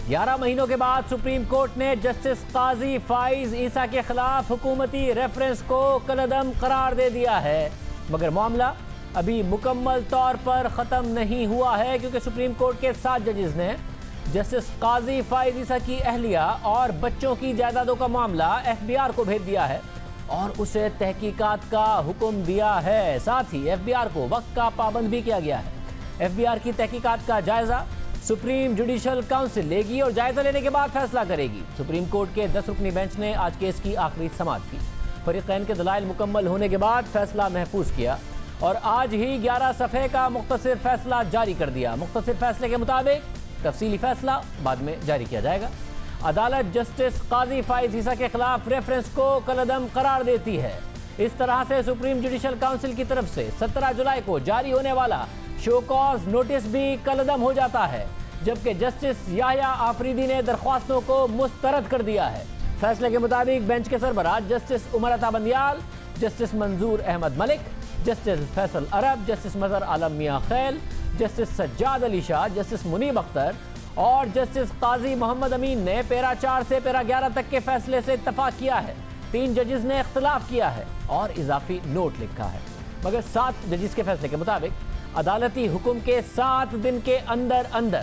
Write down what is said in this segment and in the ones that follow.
11 مہینوں کے بعد سپریم کورٹ نے جسٹس قاضی فائز عیسیٰ کے خلاف حکومتی ریفرنس کو کالعدم قرار دے دیا ہے، مگر معاملہ ابھی مکمل طور پر ختم نہیں ہوا ہے، کیونکہ سپریم کورٹ کے 7 ججز نے جسٹس قاضی فائز عیسیٰ کی اہلیہ اور بچوں کی جائیدادوں کا معاملہ FBI کو بھیج دیا ہے اور اسے تحقیقات کا حکم دیا ہے۔ ساتھ ہی FBI کو وقت کا پابند بھی کیا گیا ہے۔ FBI کی تحقیقات کا جائزہ سپریم جوڈیشل کاؤنسل لے گی اور جائزہ لینے کے بعد فیصلہ کرے گی۔ سپریم کورٹ کے 10 رکنی بینچ نے آج کیس کی آخری سماعت کی۔ فریقین کے دلائل مکمل ہونے کے بعد فیصلہ محفوظ کیا اور آج ہی 11 صفحے کا مختصر فیصلہ جاری کر دیا۔ مختصر فیصلے کے مطابق تفصیلی فیصلہ بعد میں جاری کیا جائے گا۔ عدالت جسٹس قاضی فائز عیسیٰ کے خلاف ریفرنس کو کالعدم قرار دیتی ہے۔ اس طرح سے سپریم جوڈیشل کاؤنسل کی طرف سے 17 جولائی کو جاری ہونے والا شو کاز نوٹس بھی کالعدم ہو جاتا ہے، جبکہ جسٹس یحییٰ آفریدی نے درخواستوں کو مسترد کر دیا ہے۔ فیصلے کے مطابق بینچ کے سربراہ جسٹس عمر عطا بندیال، جسٹس منظور احمد ملک، جسٹس فیصل عرب، جسٹس مظہر عالم میاں خیل، جسٹس سجاد علی شاہ، جسٹس منیب اختر اور جسٹس قاضی محمد امین نے پیرا 4 سے پیرا 11 تک کے فیصلے سے اتفاق کیا ہے۔ 3 ججز نے اختلاف کیا ہے اور اضافی نوٹ لکھا ہے، مگر 7 ججز کے فیصلے کے مطابق عدالتی حکم کے 7 دن کے اندر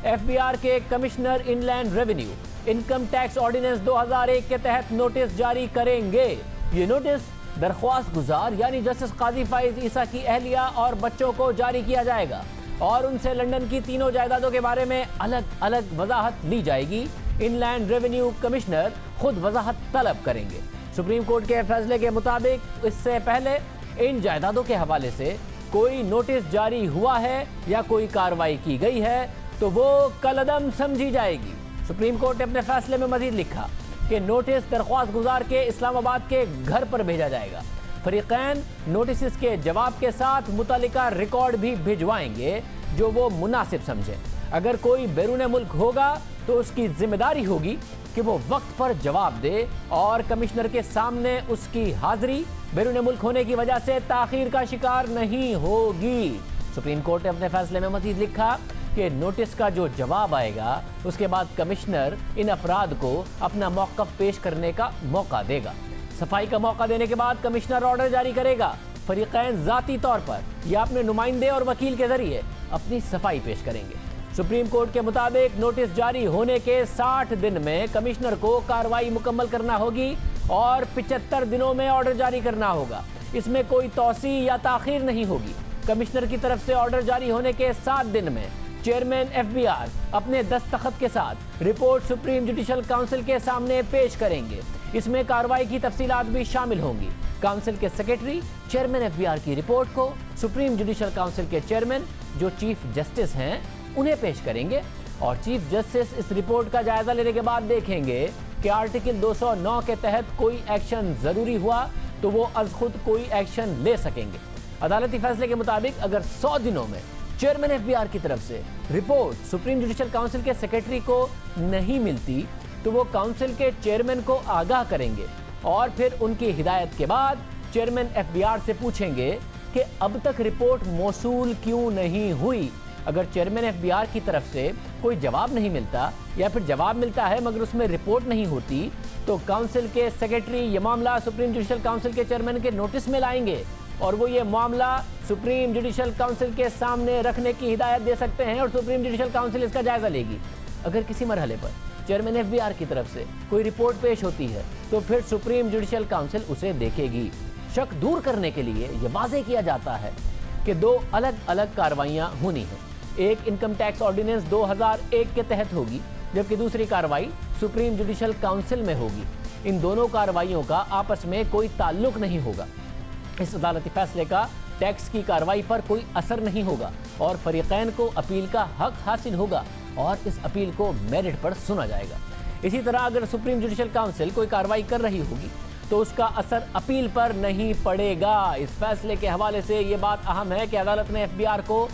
FBI کے commissioner inland revenue income tax ordinance 2001 کے تحت نوٹس جاری کریں گے۔ یہ نوٹس درخواست گزار یعنی جسٹس قاضی فائز عیسیٰ کی اہلیہ اور بچوں کو جاری کیا جائے گا اور ان سے لنڈن کی تینوں جائیدادوں کے بارے میں الگ الگ وضاحت لی جائے گی۔ ان لینڈ ریونیو کمشنر خود وضاحت طلب کریں گے۔ سپریم کورٹ کے فیصلے کے مطابق اس سے پہلے ان جائیدادوں کے حوالے سے کوئی نوٹس جاری ہوا ہے یا کوئی کارروائی کی گئی ہے تو وہ کالعدم سمجھی جائے گی۔ سپریم کورٹ نے اپنے فیصلے میں مزید لکھا کہ نوٹس درخواست گزار کے اسلام آباد کے گھر پر بھیجا جائے گا۔ فریقین نوٹسز کے جواب کے ساتھ متعلقہ ریکارڈ بھی بھجوائیں گے جو وہ مناسب سمجھیں۔ اگر کوئی بیرون ملک ہوگا تو اس کی ذمہ داری ہوگی کہ وہ وقت پر جواب دے اور کمشنر کے سامنے اس کی حاضری بیرون ملک ہونے کی وجہ سے تاخیر کا شکار نہیں ہوگی۔ سپریم کورٹ نے اپنے فیصلے میں مزید لکھا کہ نوٹس کا جو جواب آئے گا اس کے بعد کمشنر ان افراد کو اپنا موقف پیش کرنے کا موقع دے گا۔ صفائی کا موقع دینے کے بعد کمشنر آرڈر جاری کرے گا۔ فریقین ذاتی طور پر یا اپنے نمائندے اور وکیل کے ذریعے اپنی صفائی پیش کریں گے۔ سپریم کورٹ کے مطابق نوٹس جاری ہونے کے 60 دن میں کمشنر کو کارروائی مکمل کرنا ہوگی اور 75 دنوں میں آرڈر جاری کرنا ہوگا۔ اس میں کوئی توسیع یا تاخیر نہیں ہوگی۔ کمشنر کی طرف سے آرڈر جاری ہونے کے 7 دن میں چیئرمین FBI اپنے دستخط کے ساتھ رپورٹ سپریم جوڈیشل کاؤنسل کے سامنے پیش کریں گے۔ اس میں کارروائی کی تفصیلات بھی شامل ہوں گی۔ کاؤنسل کے سیکرٹری چیئرمین FBI کی رپورٹ کو سپریم جوڈیشل کاؤنسل کے چیئرمین جو چیف جسٹس ہیں انہیں پیش کریں گے اور چیف جسٹس اس رپورٹ کا جائزہ لینے کے بعد دیکھیں گے کہ آرٹیکل 209 کے تحت کوئی ایکشن ضروری ہوا تو وہ از خود کوئی ایکشن لے سکیں گے۔ عدالتی فیصلے کے مطابق اگر 100 دنوں میں چیئرمین FBI کی طرف سے رپورٹ سپریم جوڈیشل کاؤنسل کے سیکرٹری کو نہیں ملتی تو وہ کاؤنسل کے چیئرمین کو آگاہ کریں گے اور پھر ان کی ہدایت کے بعد چیئرمین FBI سے پوچھیں گے کہ اب تک رپورٹ موصول کیوں نہیں ہوئی۔ اگر چیئرمین FBI کی طرف سے کوئی جواب نہیں ملتا یا پھر جواب ملتا ہے مگر اس میں رپورٹ نہیں ہوتی تو کاؤنسل کے سیکرٹری یہ معاملہ سپریم جوڈیشل کاؤنسل کے چیئرمین کے نوٹس میں لائیں گے اور وہ یہ معاملہ سپریم جوڈیشل کاؤنسل کے سامنے رکھنے کی ہدایت دے سکتے ہیں اور سپریم جوڈیشل کاؤنسل اس کا جائزہ لے گی۔ اگر کسی مرحلے پر چیئرمین FBI کی طرف سے کوئی رپورٹ پیش ہوتی ہے تو پھر سپریم جوڈیشل کاؤنسل اسے دیکھے گی۔ شک دور کرنے کے لیے یہ واضح کیا جاتا ہے کہ 2 الگ الگ کارروائیاں ہونی ہیں۔ ایک انکم ٹیکس آرڈیننس 2001 کے تحت ہوگی جبکہ دوسری کارروائی سپریم جوڈیشل کاؤنسل میں ہوگی۔ ان دونوں کارروائیوں کا آپس میں کوئی تعلق نہیں ہوگا۔ اس عدالتی فیصلے کا ٹیکس کی کارروائی پر کوئی اثر نہیں ہوگا اور فریقین کو اپیل کا حق حاصل ہوگا اور اس اپیل کو میرٹ پر سنا جائے گا۔ اسی طرح اگر سپریم جوڈیشل کاؤنسل کوئی کارروائی کر رہی ہوگی تو اس کا اثر اپیل پر نہیں پڑے گا۔ اس فیصلے کے حوالے سے یہ بات اہم ہے کہ عدالت نے FBI کو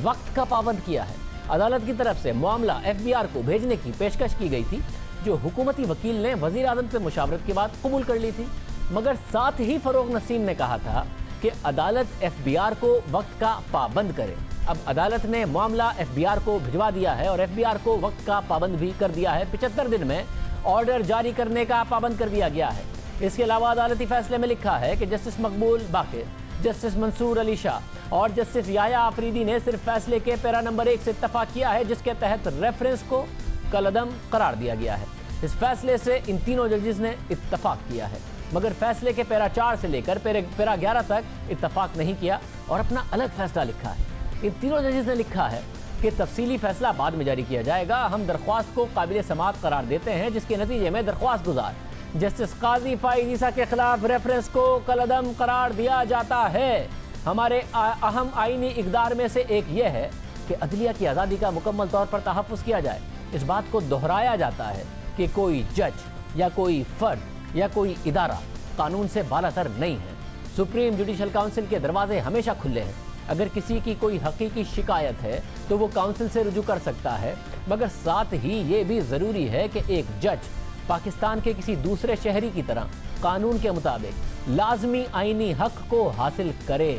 وقت کا پابند کیا ہے۔ عدالت کی طرف سے معاملہ FBI کو بھیجنے کی پیشکش کی گئی تھی جو حکومتی وکیل نے وزیر اعظم سے مشاورت کے بعد قبول کر لی تھی، مگر ساتھ ہی فروغ نسیم نے کہا تھا کہ عدالت FBI کو وقت کا پابند کرے۔ اب عدالت نے معاملہ FBR کو بھجوا دیا ہے اور FBR کو وقت کا پابند بھی کر دیا ہے. 75 دن میں آرڈر جاری کرنے کا پابند کر دیا گیا ہے. اس کے علاوہ عدالتی فیصلے میں لکھا ہے کہ جسٹس مقبول باقر، جسٹس منصور علی شاہ اور جسٹس یحییٰ آفریدی نے صرف فیصلے کے پیرا نمبر 1 سے اتفاق کیا ہے، جس کے تحت ریفرنس کو کالعدم قرار دیا گیا ہے. اس فیصلے سے ان تینوں ججز نے اتفاق کیا ہے، مگر فیصلے کے پیرا 4 سے لے کر پیرا 11 تک اتفاق نہیں کیا اور اپنا الگ فیصلہ لکھا ہے. ان تینوں ججز نے لکھا ہے کہ تفصیلی فیصلہ بعد میں جاری کیا جائے گا. ہم درخواست کو قابل سماعت قرار دیتے ہیں، جس کے نتیجے میں درخواست گزار جسٹس قاضی فائز عیسیٰ کے خلاف ریفرنس کو کالعدم قرار دیا جاتا ہے. ہمارے اہم آئینی اقدار میں سے ایک یہ ہے کہ عدلیہ کی آزادی کا مکمل طور پر تحفظ کیا جائے. اس بات کو دہرایا جاتا ہے کہ کوئی جج یا کوئی فرد یا کوئی ادارہ قانون سے بالا تر نہیں ہے. سپریم جوڈیشل کونسل کے دروازے ہمیشہ کھلے ہیں. اگر کسی کی کوئی حقیقی شکایت ہے تو وہ کونسل سے رجوع کر سکتا ہے، مگر ساتھ ہی یہ بھی ضروری ہے کہ ایک جج پاکستان کے کسی دوسرے شہری کی طرح قانون کے مطابق لازمی آئینی حق کو حاصل کرے.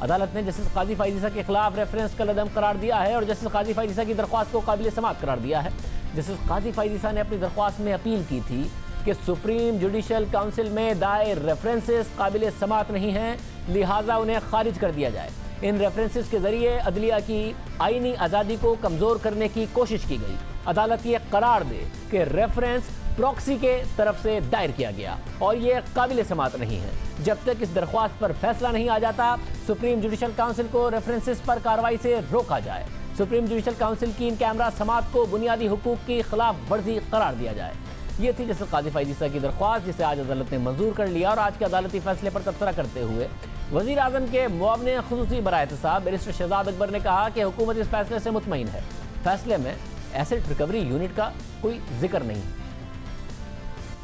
عدالت نے جسٹس قاضی فائز عیسیٰ کے خلاف ریفرنس کالعدم قرار دیا ہے اور جسٹس قاضی فائز عیسیٰ کی درخواست کو قابل سماعت قرار دیا ہے. جسٹس قاضی فائز عیسیٰ نے اپنی درخواست میں اپیل کی تھی کہ سپریم جوڈیشل کونسل میں دائر ریفرنسز قابل سماعت نہیں ہیں، لہٰذا انہیں خارج کر دیا جائے. ان ریفرنسز کے ذریعے عدلیہ کی آئینی آزادی کو کمزور کرنے کی کوشش کی گئی. عدالت یہ قرار دے کہ ریفرنس پراکسی کے طرف سے دائر کیا گیا اور یہ قابل سماعت نہیں ہے. جب تک اس درخواست پر فیصلہ نہیں آ جاتا، سپریم جوڈیشل کونسل کو ریفرنسز پر کارروائی سے روکا جائے. سپریم جوڈیشل کونسل کی ان کیمرہ سماعت کو بنیادی حقوق کی خلاف ورزی قرار دیا جائے. یہ تھی جسٹس قاضی فائز عیسیٰ کی درخواست، جسے آج عدالت نے منظور کر لیا. اور آج کے عدالتی فیصلے پر تبصرہ کرتے ہوئے وزیر اعظم کے معاون خصوصی برائے احتساب بیرسٹر شہزاد اکبر نے کہا کہ حکومت اس فیصلے سے مطمئن ہے. فیصلے میں ایسیڈ ریکوری یونٹ کا کوئی ذکر نہیں.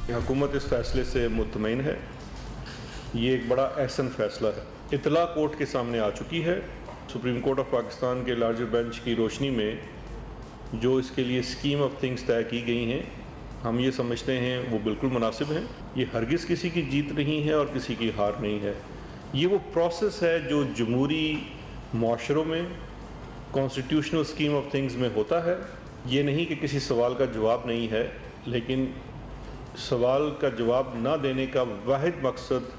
حکومت اس فیصلے سے مطمئن ہے. یہ ایک بڑا احسن فیصلہ ہے. اطلاع کورٹ کے سامنے آ چکی ہے. سپریم کورٹ آف پاکستان کے لارجر بینچ کی روشنی میں جو اس کے لیے اسکیم آف تھنگس طے کی گئی ہیں، ہم یہ سمجھتے ہیں وہ بالکل مناسب ہیں. یہ ہرگز کسی کی جیت نہیں ہے اور کسی کی ہار نہیں ہے. یہ وہ پروسیس ہے جو جمہوری معاشروں میں کانسٹیٹیوشنل اسکیم آف تھنگس میں ہوتا ہے. یہ نہیں کہ کسی سوال کا جواب نہیں ہے، لیکن سوال کا جواب نہ دینے کا واحد مقصد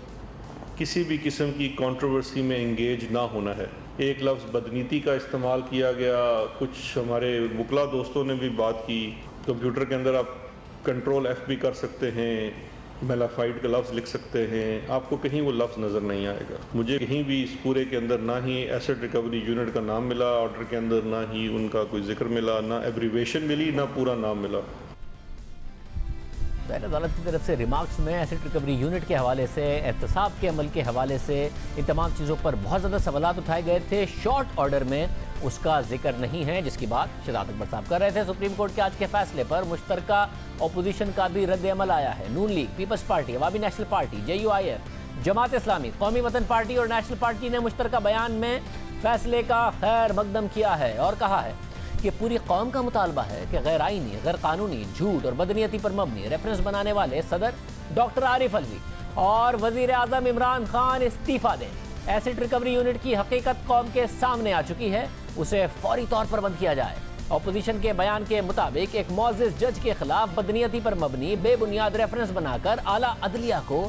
کسی بھی قسم کی کنٹروورسی میں انگیج نہ ہونا ہے. ایک لفظ بدنیتی کا استعمال کیا گیا. کچھ ہمارے وکلا دوستوں نے بھی بات کی. کمپیوٹر کے اندر آپ کنٹرول F بھی کر سکتے ہیں، میلافائڈ کا لفظ لکھ سکتے ہیں، آپ کو کہیں وہ لفظ نظر نہیں آئے گا. مجھے کہیں بھی اس پورے کے اندر نہ ہی ایسڈ ریکوری یونٹ کا نام ملا آرڈر کے اندر، نہ ہی ان کا کوئی ذکر ملا، نہ ایبریویشن ملی، نہ پورا نام ملا. عدالت کی طرف سے ریمارکس میں ایسڈ ریکوری یونٹ کے حوالے سے، احتساب کے عمل کے حوالے سے، ان تمام چیزوں پر بہت زیادہ سوالات اٹھائے گئے تھے. شارٹ آرڈر میں اس کا ذکر نہیں ہے، جس کی بات شہزاد اکبر صاحب کر رہے تھے. سپریم کورٹ کے آج کے فیصلے پر مشترکہ اپوزیشن کا بھی رد عمل آیا ہے. نون لیگ، پیپلز پارٹی، عوامی national party, JUIF، Jamaat Islami, قومی وطن پارٹی اور نیشنل پارٹی نے مشترکہ بیان میں فیصلے کا خیر مقدم کیا ہے اور کہا ہے کہ پوری قوم کا مطالبہ ہے کہ غیر آئینی، غیر قانونی، جھوٹ اور بدنیتی پر مبنی ریفرنس بنانے والے صدر ڈاکٹر عارف علوی اور وزیر اعظم عمران خان استعفیٰ دیں. ایسڈ ریکوری یونٹ کی حقیقت قوم کے سامنے آ چکی ہے، اسے فوری طور پر بند کیا جائے. اپوزیشن کے بیان کے مطابق ایک معزز جج کے خلاف بدنیتی پر مبنی بے بنیاد ریفرنس بنا کر اعلیٰ عدلیہ کو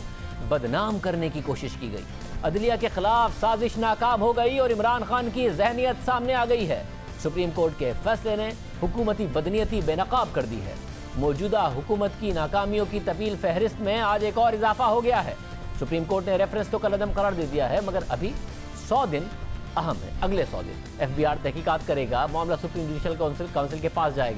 بدنام کرنے کی کوشش کی گئی. عدلیہ کے خلاف سازش ناکام ہو گئی اور عمران خان کی ذہنیت سامنے آ گئی ہے. سپریم کورٹ کے فیصلے نے حکومتی بدنیتی بے نقاب کر دی ہے. موجودہ حکومت کی ناکامیوں کی طویل فہرست میں آج ایک اور اضافہ ہو گیا ہے. سپریم کورٹ نے ریفرنس تو کالعدم قرار دے دیا ہے، مگر ابھی 100 دن اہم ہے. اگلے 100 دن FBR تحقیقات کرے گا، معاملہ سپریم جوڈیشل کونسل کے پاس جائے گا.